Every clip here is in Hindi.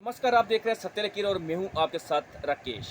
नमस्कार, आप देख रहे हैं सत्य लकीर और मैं हूं आपके साथ राकेश।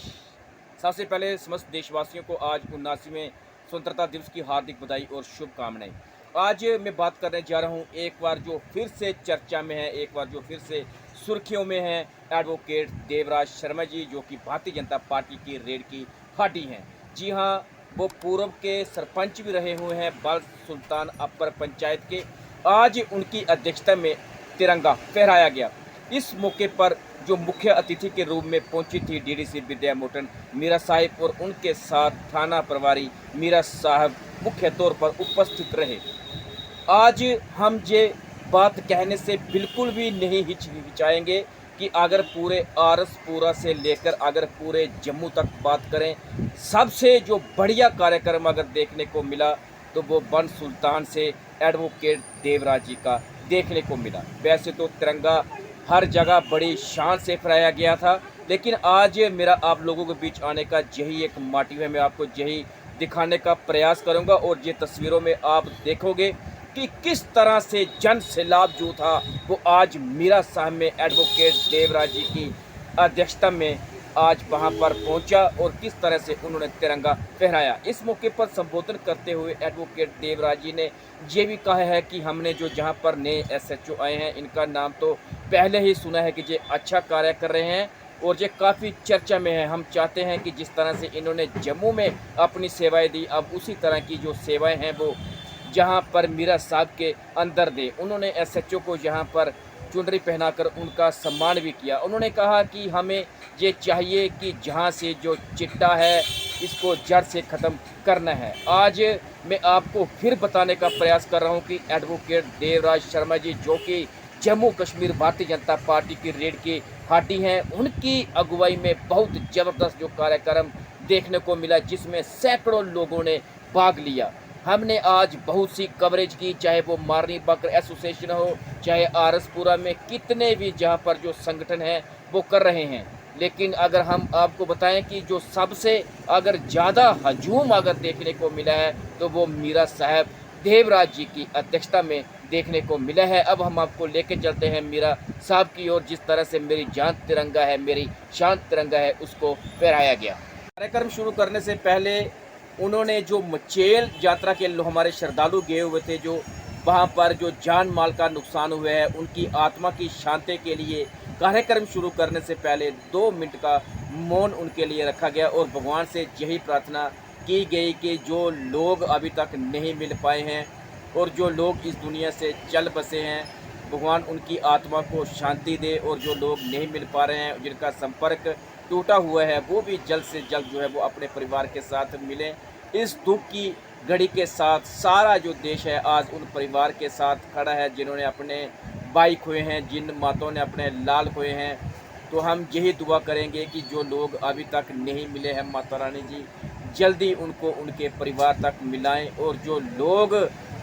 सबसे पहले समस्त देशवासियों को आज 79वें स्वतंत्रता दिवस की हार्दिक बधाई और शुभकामनाएं। आज मैं बात करने जा रहा हूं एक बार जो फिर से चर्चा में है, एक बार जो फिर से सुर्खियों में है, एडवोकेट देवराज शर्मा जी, जो कि भारतीय जनता पार्टी की रेड की हड्डी हैं। जी हाँ, वो पूर्व के सरपंच भी रहे हुए हैं बल सुल्तान अपर पंचायत के। आज उनकी अध्यक्षता में तिरंगा फहराया गया। इस मौके पर जो मुख्य अतिथि के रूप में पहुंची थी डीडीसी विद्या मोटन मीरा साहिब और उनके साथ थाना प्रभारी मीरा साहब मुख्य तौर पर उपस्थित रहे। आज हम ये बात कहने से बिल्कुल भी नहीं हिचकिचाएंगे कि अगर पूरे आरसपुरा से लेकर अगर पूरे जम्मू तक बात करें, सबसे जो बढ़िया कार्यक्रम अगर देखने को मिला तो वो बन सुल्तान से एडवोकेट देवराज जी का देखने को मिला। वैसे तो तिरंगा हर जगह बड़ी शान से फहराया गया था, लेकिन आज मेरा आप लोगों के बीच आने का यही एक मोटिव है। मैं आपको यही दिखाने का प्रयास करूंगा और ये तस्वीरों में आप देखोगे कि किस तरह से जन सैलाब जो था वो आज मीरा साहब में एडवोकेट देवराज जी की अध्यक्षता में आज वहां पर पहुंचा और किस तरह से उन्होंने तिरंगा फहराया। इस मौके पर संबोधन करते हुए एडवोकेट देवराज जी ने ये भी कहा है कि हमने जो जहां पर नए एसएचओ आए हैं, इनका नाम तो पहले ही सुना है कि ये अच्छा कार्य कर रहे हैं और ये काफ़ी चर्चा में है। हम चाहते हैं कि जिस तरह से इन्होंने जम्मू में अपनी सेवाएं दी, अब उसी तरह की जो सेवाएं हैं वो जहां पर मीरा साहब के अंदर दे। उन्होंने एसएचओ को यहाँ पर चुनरी पहनाकर उनका सम्मान भी किया। उन्होंने कहा कि हमें ये चाहिए कि जहाँ से जो चिट्टा है इसको जड़ से ख़त्म करना है। आज मैं आपको फिर बताने का प्रयास कर रहा हूँ कि एडवोकेट देवराज शर्मा जी, जो कि जम्मू कश्मीर भारतीय जनता पार्टी की रेड की हड्डी हैं, उनकी अगुवाई में बहुत ज़बरदस्त जो कार्यक्रम देखने को मिला, जिसमें सैकड़ों लोगों ने भाग लिया। हमने आज बहुत सी कवरेज की, चाहे वो मारनी बकर एसोसिएशन हो, चाहे आरसपुरा में कितने भी जहाँ पर जो संगठन हैं वो कर रहे हैं। लेकिन अगर हम आपको बताएं कि जो सबसे अगर ज़्यादा हजूम अगर देखने को मिला है तो वो मीरा साहब देवराज जी की अध्यक्षता में देखने को मिला है। अब हम आपको लेके चलते हैं मीरा साहब की ओर, जिस तरह से मेरी जान तिरंगा है, मेरी शान तिरंगा है, उसको फहराया गया। कार्यक्रम शुरू करने से पहले उन्होंने जो मचेल यात्रा के हमारे श्रद्धालु गए हुए थे, जो वहाँ पर जो जान माल का नुकसान हुआ है, उनकी आत्मा की शांति के लिए कार्यक्रम शुरू करने से पहले 2 मिनट का मौन उनके लिए रखा गया और भगवान से यही प्रार्थना की गई कि जो लोग अभी तक नहीं मिल पाए हैं और जो लोग इस दुनिया से चल बसे हैं, भगवान उनकी आत्मा को शांति दे, और जो लोग नहीं मिल पा रहे हैं, जिनका संपर्क टूटा हुआ है, वो भी जल्द से जल्द जो है वो अपने परिवार के साथ मिलें। इस दुख की घड़ी के साथ सारा जो देश है आज उन परिवार के साथ खड़ा है जिन्होंने अपने भाई खोए हैं, जिन माताओं ने अपने लाल खोए हैं। तो हम यही दुआ करेंगे कि जो लोग अभी तक नहीं मिले हैं, माता रानी जी जल्दी उनको उनके परिवार तक मिलाएं, और जो लोग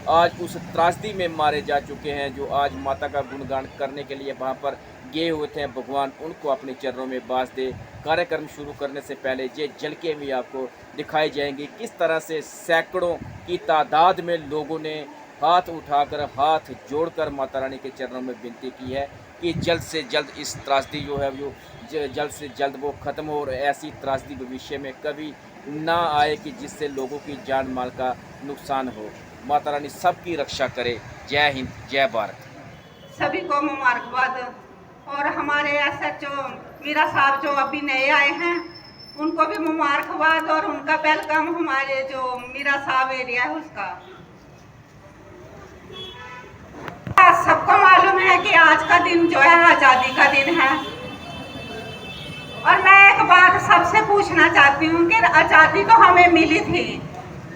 आज उस त्रासदी में मारे जा चुके हैं, जो आज माता का गुणगान करने के लिए वहाँ पर गए हुए थे, भगवान उनको अपने चरणों में बास दे। कार्यक्रम शुरू करने से पहले ये झलके भी आपको दिखाई जाएंगी किस तरह से सैकड़ों की तादाद में लोगों ने हाथ उठाकर, हाथ जोड़कर माता रानी के चरणों में विनती की है कि जल्द से जल्द इस त्रासदी जो है वो जल्द से जल्द वो ख़त्म हो और ऐसी त्रासदी भविष्य में कभी ना आए कि जिससे लोगों की जान माल का नुकसान हो। माता रानी सबकी रक्षा करे। जय हिंद, जय भारत। सभी को मुबारकबाद। और हमारे एसएचओ मीरा साहब जो अभी नए आए हैं उनको भी मुबारकबाद और उनका वेलकम हमारे जो मीरा साहब एरिया है उसका। सबको मालूम है कि आज का दिन जो है आज़ादी का दिन है, और मैं एक बात सबसे पूछना चाहती हूँ कि आज़ादी तो हमें मिली थी,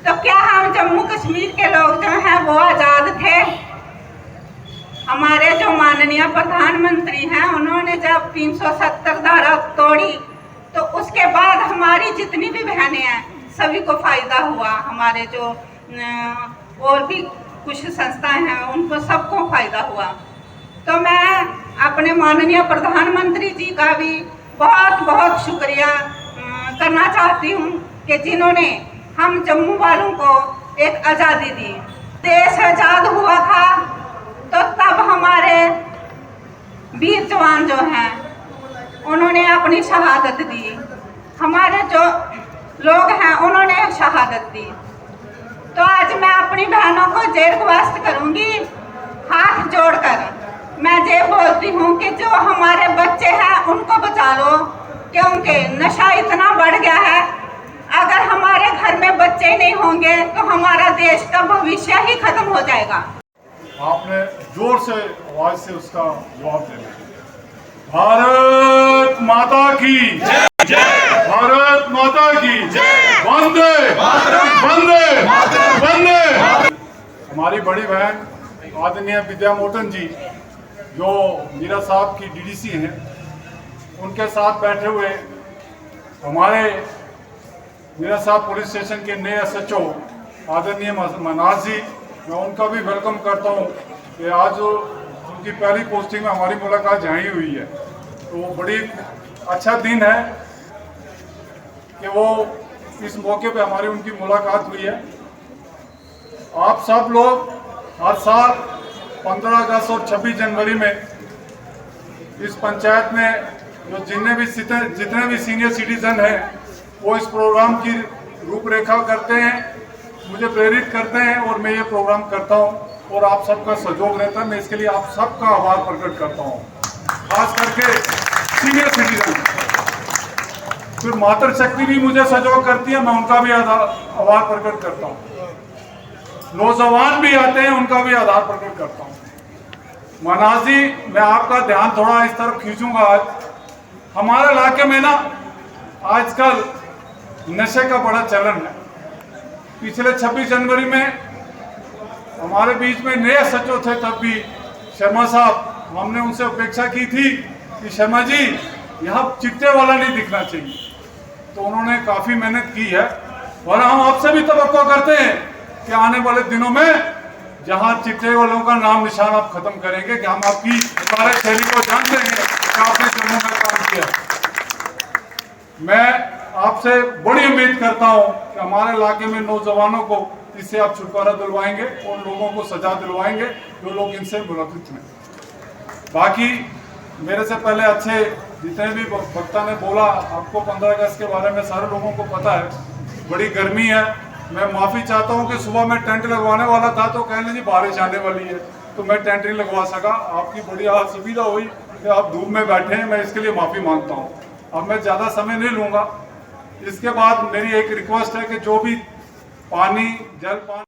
तो क्या हम जम्मू कश्मीर के लोग जो हैं वो आज़ाद थे? हमारे जो माननीय प्रधानमंत्री हैं उन्होंने जब 370 धारा तोड़ी तो उसके बाद हमारी जितनी भी बहनें हैं सभी को फायदा हुआ। हमारे जो और भी कुछ संस्थाएं हैं उनको सबको फायदा हुआ। तो मैं अपने माननीय प्रधानमंत्री जी का भी बहुत बहुत शुक्रिया करना चाहती हूँ कि जिन्होंने हम जम्मू वालों को एक आज़ादी दी। देश आज़ाद हुआ था तो तब हमारे वीर जवान जो हैं उन्होंने अपनी शहादत दी। हमारे जो लोग हैं उन्होंने शहादत दी। तो आज मैं अपनी बहनों को ये रिक्वेस्ट करूंगी, हाथ जोड़कर मैं ये बोलती हूँ कि जो हमारे बच्चे हैं उनको बचा लो, क्योंकि नशा इतना बढ़ गया है। अगर हमारे घर में बच्चे नहीं होंगे तो हमारा देश का भविष्य ही खत्म हो जाएगा। आपने जोर से आवाज से उसका जवाब देना। भारत माता की जय, भारत माता की जय, वंदे वंदे वंदे। हमारी बड़ी बहन आदरणीय विद्या मोटन जी, जो मीरा साहब की डीडीसी हैं, उनके साथ बैठे हुए हमारे मीरा साहब पुलिस स्टेशन के नए एसएचओ आदरणीय मनाज जी, मैं उनका भी वेलकम करता हूँ कि आज उनकी पहली पोस्टिंग में हमारी मुलाकात यहाँ ही हुई है। तो बड़ी अच्छा दिन है कि वो इस मौके पे हमारी उनकी मुलाकात हुई है। आप सब लोग हर साल 15 अगस्त और 26 जनवरी में इस पंचायत में जो जितने भी सीनियर सिटीजन हैं वो इस प्रोग्राम की रूपरेखा करते हैं, मुझे प्रेरित करते हैं और मैं ये प्रोग्राम करता हूँ और आप सबका सहयोग रहता है। मैं इसके लिए आप सबका आभार प्रकट करता हूँ, खास करके सीनियर सिटीजन। फिर मातृशक्ति भी मुझे सहयोग करती है, मैं उनका भी आभार प्रकट करता हूँ। नौजवान भी आते हैं, उनका भी आभार प्रकट करता हूँ। मनाज जी, मैं आपका ध्यान थोड़ा इस तरफ खींचूंगा। आज हमारे इलाके में ना आजकल नशे का बड़ा चलन है। पिछले 26 जनवरी में हमारे बीच में नए सचिव थे, तब भी शर्मा साहब, हमने उनसे अपेक्षा की थी कि शर्मा जी यहाँ चिट्टे वाला नहीं दिखना चाहिए, तो उन्होंने काफ़ी मेहनत की है। और हम आपसे भी तवक्को करते हैं कि आने वाले दिनों में जहाँ चिट्टे वालों का नाम निशान आप खत्म करेंगे, कि हम आपकी कार्यशैली को जानते हैं कि आपने जम्मू में काम किया। मैं आपसे बड़ी उम्मीद करता हूं कि हमारे इलाके में नौजवानों को इससे आप छुटकारा दिलवाएंगे और लोगों को सजा दिलवाएंगे जो लोग इनसे मुलविस हैं। बाकी मेरे से पहले अच्छे जितने भी वक्ता ने बोला, आपको 15 अगस्त के बारे में सारे लोगों को पता है। बड़ी गर्मी है, मैं माफ़ी चाहता हूं कि सुबह मैं टेंट लगवाने वाला था तो कहने जी बारिश आने वाली है, तो मैं टेंट नहीं लगवा सका। आपकी बड़ी असुविधा हुई कि आप धूप में बैठे हैं, मैं इसके लिए माफ़ी मांगता हूँ। अब मैं ज़्यादा समय नहीं लूँगा। इसके बाद मेरी एक रिक्वेस्ट है कि जो भी पानी जल पानी